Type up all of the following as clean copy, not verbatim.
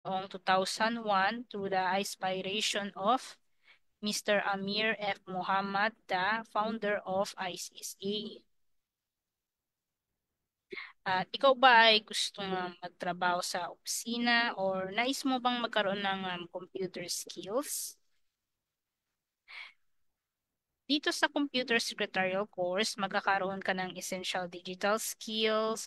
noong 2001 through the inspiration of Mr. Amir F. Muhammad, the founder of ICSA. At ikaw ba ay gusto magtrabaho sa opisina or nais mo bang magkaroon ng computer skills? Dito sa computer secretarial course, magkakaroon ka ng essential digital skills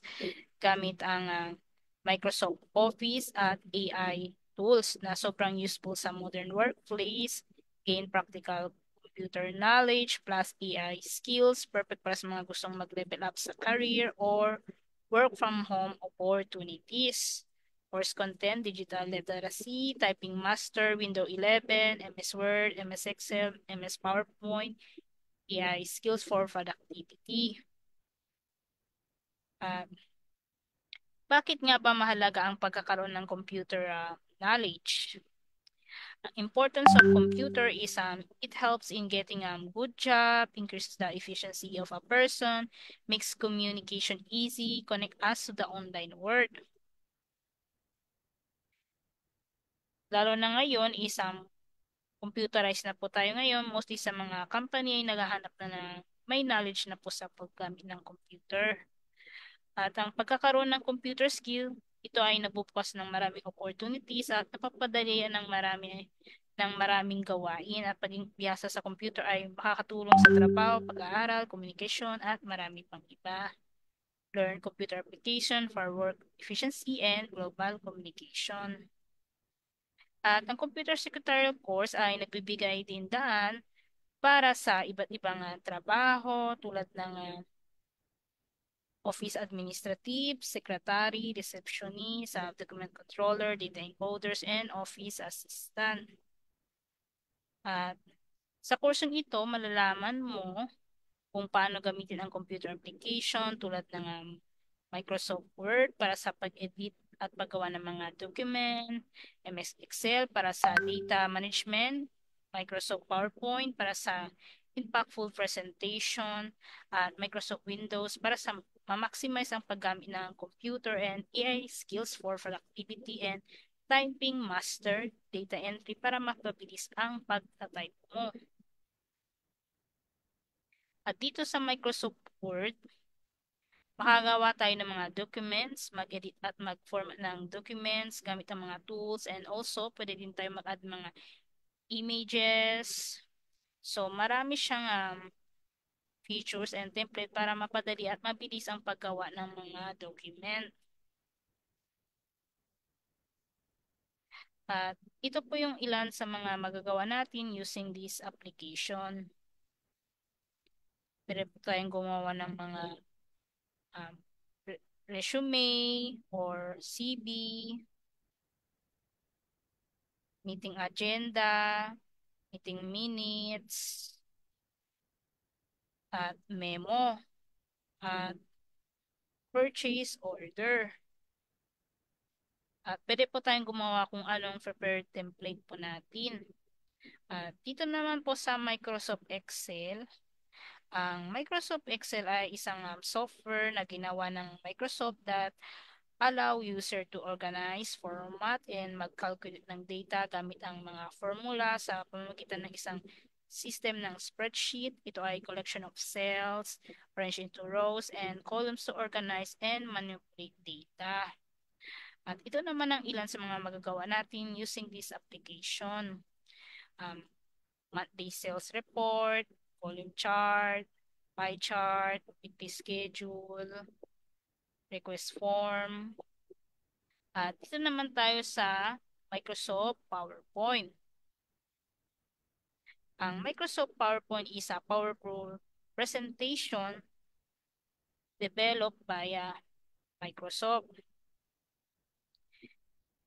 gamit ang Microsoft Office at AI tools na sobrang useful sa modern workplace, gain practical computer knowledge plus AI skills, perfect para sa mga gustong mag-level up sa career or work from home opportunities. Course content, digital literacy, typing master, Windows 11, MS Word, MS Excel, MS PowerPoint, AI skills for productivity. Uh, Bakit nga ba mahalaga ang pagkakaroon ng computer knowledge? The importance of computer is it helps in getting a good job, increases the efficiency of a person, makes communication easy, connect us to the online world. Lalo na ngayon is computerized na po tayo ngayon. Mostly sa mga company ay naghahanap na ng may knowledge na po sa paggamit ng computer. At ang pagkakaroon ng computer skill, ito ay nabubukas ng maraming opportunities at napapadalian ng maraming gawain at paging biyasa sa computer ay makakatulong sa trabaho, pag-aaral, communication at marami pang iba. Learn computer application for work efficiency and global communication. At ang computer secretarial course ay nagbibigay din daan para sa iba't ibang trabaho tulad ng office administrative, secretary, receptionist, document controller, data encoders, and office assistant. At sa kursong ito, malalaman mo kung paano gamitin ang computer application tulad ng Microsoft Word para sa pag-edit at paggawa ng mga document, MS Excel para sa data management, Microsoft PowerPoint para sa impactful presentation, at Microsoft Windows para sa ma-maximize ang paggamit ng computer and AI skills for productivity and typing master, data entry para mapabilis ang pagtatype mo. At dito sa Microsoft Word, makagawa tayo ng mga documents, mag-edit at mag-format ng documents gamit ang mga tools, and also pwede din tayo mag-add mga images. So marami siyang features and template para mapadali at mabilis ang paggawa ng mga document. At ito po yung ilan sa mga magagawa natin using this application. Pwede po tayong gumawa ng mga um, resume or CV, meeting agenda, meeting minutes, at memo, at purchase order. At pwede po tayong gumawa kung anong prepared template po natin. At dito naman po sa Microsoft Excel, ang Microsoft Excel ay isang software na ginawa ng Microsoft that allow user to organize, format, and mag-calculate ng data gamit ang mga formula sa pamamagitan ng isang system ng spreadsheet. Ito ay collection of cells, arranged into rows and columns to organize and manipulate data. At ito naman ang ilan sa mga magagawa natin using this application. Monthly sales report, volume chart, pie chart, weekly schedule, request form. At dito naman tayo sa Microsoft PowerPoint. Ang Microsoft PowerPoint is a powerful presentation developed by Microsoft.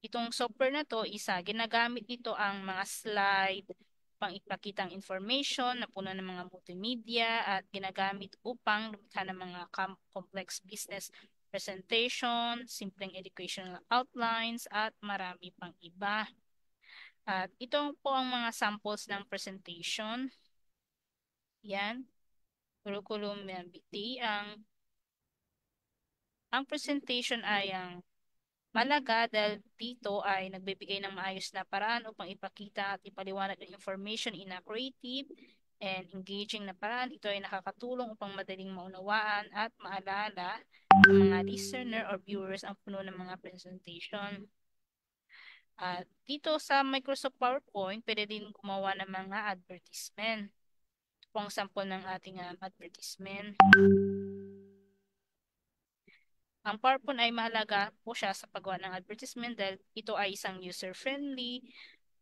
Itong software na to, ginagamit ito ang mga slide pang ipakitang information na puno ng mga multimedia at ginagamit upang lumikha ng mga complex business presentation, simpleng educational outlines, at marami pang iba. At ito po ang mga samples ng presentation. Yan. Curriculum vitae. Ang presentation ay Malaga dahil dito ay nagbibigay ng maayos na paraan upang ipakita at ipaliwanag ang information in a creative and engaging na paraan. Ito ay nakakatulong upang madaling maunawaan at maalala ng mga listener or viewers ang puno ng mga presentation. At dito sa Microsoft PowerPoint, pwede din gumawa ng mga advertisement. Ito po ang sample ng ating advertisement. Ang PowerPoint ay mahalaga po siya sa paggawa ng advertisement dahil ito ay isang user-friendly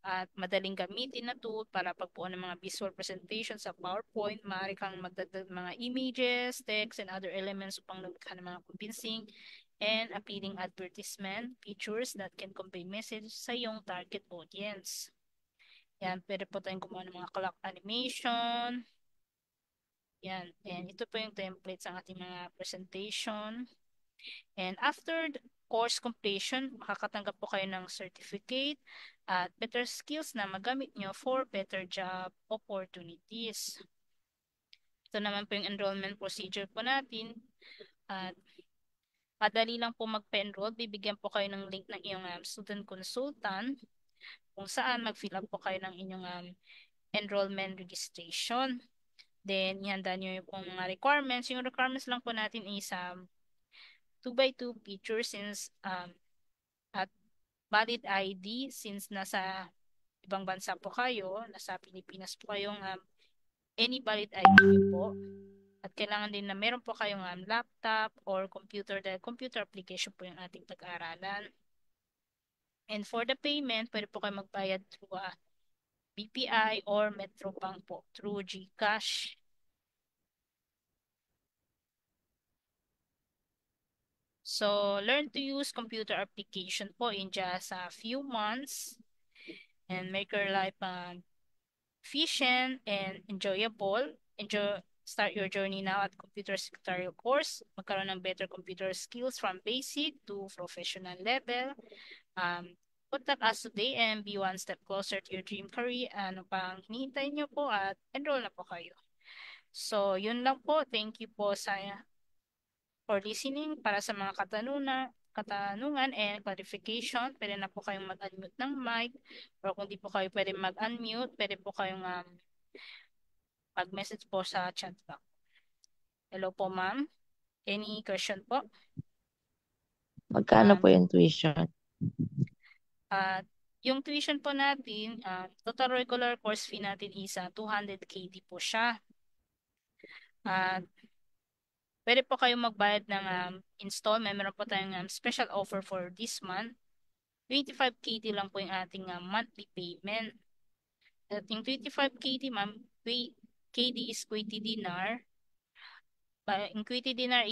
at madaling gamitin na tool para pagbuo ng mga visual presentation sa PowerPoint. Maaari kang magdagdag mga images, text, and other elements upang lumikha ng mga convincing and appealing advertisement features that can convey message sa iyong target audience. Yan, pwede po tayong gumawa ng mga clock animation. Yan, and ito po yung template sa ating mga presentation. And after the course completion, makakatanggap po kayo ng certificate at better skills na magamit nyo for better job opportunities. Ito naman po yung enrollment procedure po natin. At madali lang po magpa-enroll. Bibigyan po kayo ng link ng iyong student consultant kung saan mag-fill up po kayo ng inyong enrollment registration. Then, ihanda nyo yung mga requirements. Yung requirements lang po natin is 2x2 picture since at valid ID since nasa ibang bansa po kayo, nasa Pilipinas po kayong any valid ID nyo po. At kailangan din na meron po kayong laptop or computer dahil computer application po yung ating pag-aaralan. And for the payment, pwede po kayo magbayad through BPI or Metrobank po through GCash. So, learn to use computer application po in just a few months and make your life efficient and enjoyable. Start your journey now at computer secretarial course. Magkaroon ng better computer skills from basic to professional level. Contact us today and be one step closer to your dream career. Ano pang hinihintay nyo po at enroll na po kayo. So, yun lang po. Thank you po for listening. Para sa mga katanungan and clarification, pwede na po kayong mag-unmute ng mic or kung di po kayo pwede mag-unmute, pwede po kayong mag-message po sa chat box. Hello po, ma'am. Any question po? Magkano po Um, yung tuition? at yung tuition po natin, total regular course fee natin is 200 KD po siya. At pwede po kayong magbayad ng installment. Meron po tayong special offer for this month. 25 KD lang po yung ating monthly payment. At yung 25 KD, ma'am, KD is Kuwaiti dinar. In Kuwaiti dinar